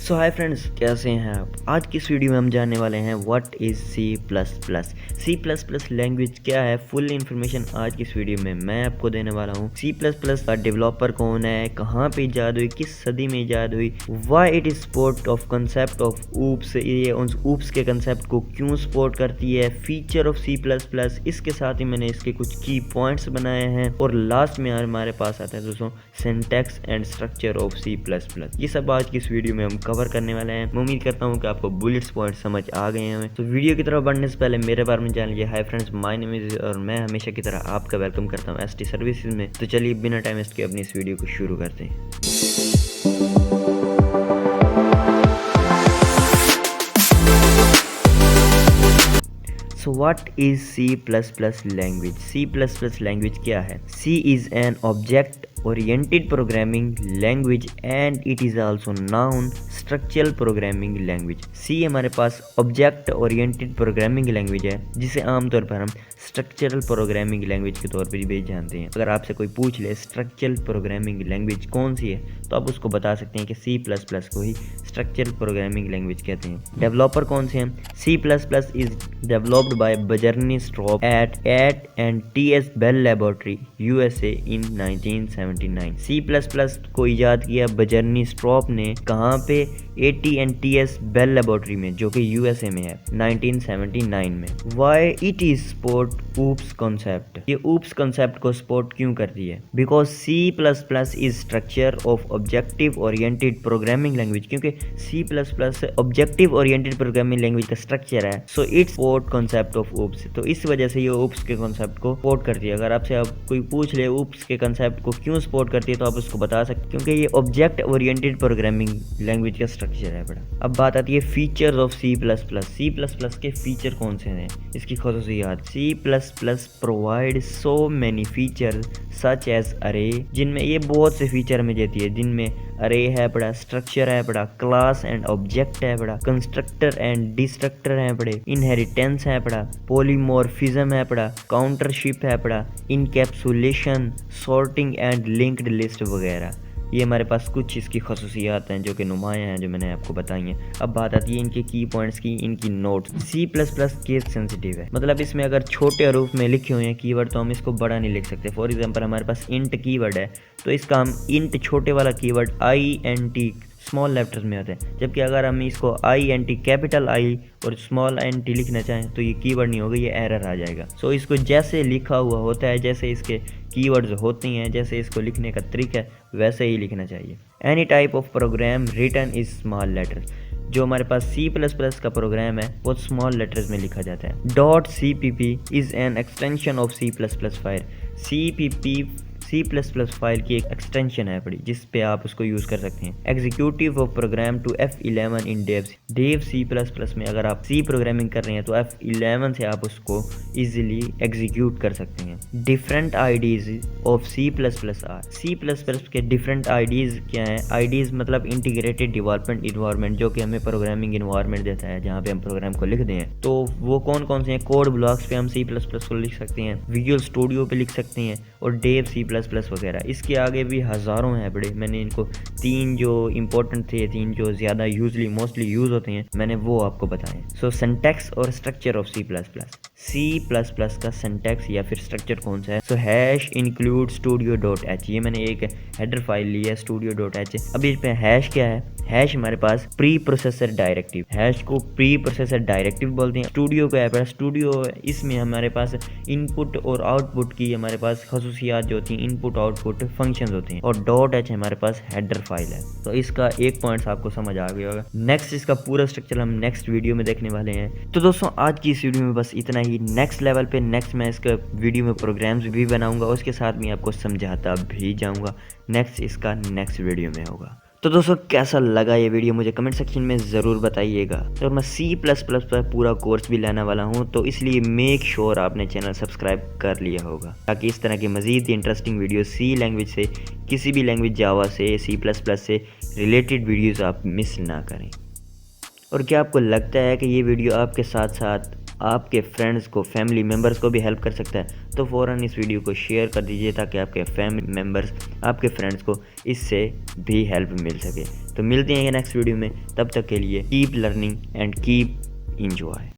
सो hi friends, कैसे हैं आप। आज की इस वीडियो में हम जानने वाले हैं what is C plus plus. C plus plus language क्या है, फुल इन्फॉर्मेशन आज की इस वीडियो में मैं आपको देने वाला हूँ। सी प्लस प्लस का डेवलपर कौन है, कहाँ पे ईजाद हुई, किस सदी में ईजाद हुई, why it is support of concept of oops, ये उन ऊप्स के कंसेप्ट को क्यों सपोर्ट करती है, feature of C plus plus. इसके साथ ही मैंने इसके कुछ की पॉइंट्स बनाए हैं और लास्ट में हमारे पास आता है दोस्तों syntax and structure of C plus plus. ये सब आज की इस वीडियो में हम कवर करने वाले हैं। मैं उम्मीद करता हूँ कि आपको बुलेट्स पॉइंट समझ आ गए हैं। तो वीडियो की तरफ बढ़ने से पहले मेरे बारे में जान लीजिए। Hi friends, my name is और मैं हमेशा की तरह आपका वेलकम करता हूँ एसटी सर्विसेज में। तो चलिए बिना टाइम वेस्ट के अपनी इस वीडियो को शुरू करते हैं। So what is C++ language? C++ language क्या है? C is an object-oriented programming language and it is also known structural programming language. C हमारे पास object-oriented programming language है, जिसे आमतौर पर हम स्ट्रक्चरल प्रोग्रामिंग लैंग्वेज के तौर पर भी जानते हैं। अगर आपसे कोई पूछ ले स्ट्रक्चरल प्रोग्रामिंग लैंग्वेज कौन सी है, तो आप उसको बता सकते हैं कि C++ को ही स्ट्रक्चरल प्रोग्रामिंग लैंग्वेज कहते हैं। डेवलपर कौन से हैं? C++ is developed by Bjarne Straub at and T.S. Bell Laboratory, USA in 1979। C++ को इजाद किया बजर्नी स्ट्रॉप ने, कहाँ पे? AT and T.S. Bell Laboratory में, जो कि USA में है, 1979 में। Why it is support oops concept? ये oops concept को सपोर्ट क्यों करती है? Because C++ is structure of objective oriented programming language। क्योंकि C++ objective oriented programming language का स्ट्रक्चर है, so it support concept of oops। तो इस वजह से ये oops के कॉन्सेप्ट को सपोर्ट करती है। अगर आपसे आप कोई पूछ ले oops के कॉन्सेप्ट को क्यों सपोर्ट करती है, तो आप उसको बता सकते, क्योंकि ये ऑब्जेक्ट ओरिएंटेड प्रोग्रामिंग लैंग्वेज का स्ट्रक्चर है बड़ा। अब बात आती है फीचर्स ऑफ C++। C++ के फीचर कौन से हैं, इसकी खसूसियात। C++ provide so many feature such as array, जिनमें ये बहुत से फीचर हमें देती है, जिनमें अरे है बड़ा, स्ट्रक्चर है बड़ा, क्लास एंड ऑब्जेक्ट है बड़ा, कंस्ट्रक्टर एंड डिस्ट्रक्टर है बड़े, इनहेरिटेंस है बड़ा, पॉलीमॉर्फिज्म है बड़ा, काउंटरशिप है बड़ा, encapsulation, sorting and linked list वगैरह। ये हमारे पास कुछ इसकी खसूसियात हैं जो कि नुमायाँ हैं, जो मैंने आपको बताई हैं। अब बात आती है इनके की पॉइंट्स की, इनकी नोट्स। C++ केस सेंसिटिव है, मतलब इसमें अगर छोटे रूप में लिखे हुए हैं कीवर्ड, तो हम इसको बड़ा नहीं लिख सकते। फॉर एग्जांपल हमारे पास इंट कीवर्ड है, तो इसका हम इंट छोटे वाला कीवर्ड INT स्मॉल लेटर्स में होता है, जबकि अगर हम इसको INT कैपिटल I और स्मॉल NT लिखना चाहें, तो ये कीवर्ड नहीं होगा, ये एरर आ जाएगा। सो इसको जैसे लिखा हुआ होता है, जैसे इसके कीवर्ड्स होती हैं, जैसे इसको लिखने का तरीका है, वैसे ही लिखना चाहिए। Any type of program written is small letters. जो हमारे पास C++ का प्रोग्राम है वो स्मॉल लेटर्स में लिखा जाता है। .cpp is an extension of C++ file. CPP C++ file की एक एक्सटेंशन है बड़ी, जिस पे आप उसको यूज़ कर सकते हैं। Executive of program to F11 in Dev C++ में अगर आप C प्रोग्रामिंग कर रहे हैं, तो F11 से आप उसको इजीली एग्जीक्यूट कर सकते हैं। Different IDEs of C++ are. C++ के डिफरेंट आईडीज क्या हैं? आईडीज मतलब इंटीग्रेटेड डेवलपमेंट इन्वायरमेंट, जो कि हमें प्रोग्रामिंग इन्वायरमेंट देता है, जहाँ पे हम प्रोग्राम को लिखते हैं। तो वो कौन कौन से हैं? कोड ब्लॉक्स पे हम C++ को लिख सकते हैं, विजुअल स्टूडियो पे लिख सकते हैं, और डेव C++ वगैरह। इसके आगे भी हज़ारों हैं बड़े, मैंने इनको तीन जो इंपॉर्टेंट थे, तीन जो ज़्यादा मोस्टली यूज़ होते हैं, मैंने वो आपको बताएं। सो सिंटैक्स और स्ट्रक्चर ऑफ C++ का सिंटैक्स या फिर स्ट्रक्चर कौन सा है? सो हैश इंक्लूड studio.h। ये मैंने एक हेडर फाइल ली है studio.h। अब इस पे हैश क्या है? हैश हमारे पास प्री प्रोसेसर डायरेक्टिव, हैश को प्री प्रोसेसर डायरेक्टिव बोलते हैं। स्टूडियो का है स्टूडियो, इसमें हमारे पास इनपुट और आउटपुट की हमारे पास खसूसियात जो होती हैं, इनपुट आउटपुट फंक्शंस होते हैं। और .h हमारे पास हेडर फाइल है। तो इसका एक पॉइंट आपको समझ आ गया होगा। नेक्स्ट इसका पूरा स्ट्रक्चर हम नेक्स्ट वीडियो में देखने वाले हैं। तो दोस्तों आज की इस वीडियो में बस इतना ही। नेक्स्ट लेवल पे नेक्स्ट मैं इसका वीडियो में प्रोग्राम्स भी बनाऊंगा, उसके साथ मैं आपको समझाता भी जाऊंगा। नेक्स्ट इसका नेक्स्ट वीडियो में होगा। तो दोस्तों कैसा लगा ये वीडियो मुझे कमेंट सेक्शन में ज़रूर बताइएगा। तो मैं C++ पर पूरा कोर्स भी लाने वाला हूँ, तो इसलिए मेक श्योर आपने चैनल सब्सक्राइब कर लिया होगा, ताकि इस तरह की मज़ीद इंटरेस्टिंग वीडियो C लैंग्वेज से, किसी भी लैंग्वेज जावा से, C++ से रिलेटेड वीडियोज़ आप मिस ना करें। और क्या आपको लगता है कि ये वीडियो आपके साथ साथ आपके फ्रेंड्स को, फैमिली मेम्बर्स को भी हेल्प कर सकता है। तो फ़ौरन इस वीडियो को शेयर कर दीजिए ताकि आपके फैमिली मेम्बर्स, आपके फ्रेंड्स को इससे भी हेल्प मिल सके। तो मिलते हैं नेक्स्ट वीडियो में, तब तक के लिए keep learning and keep enjoy.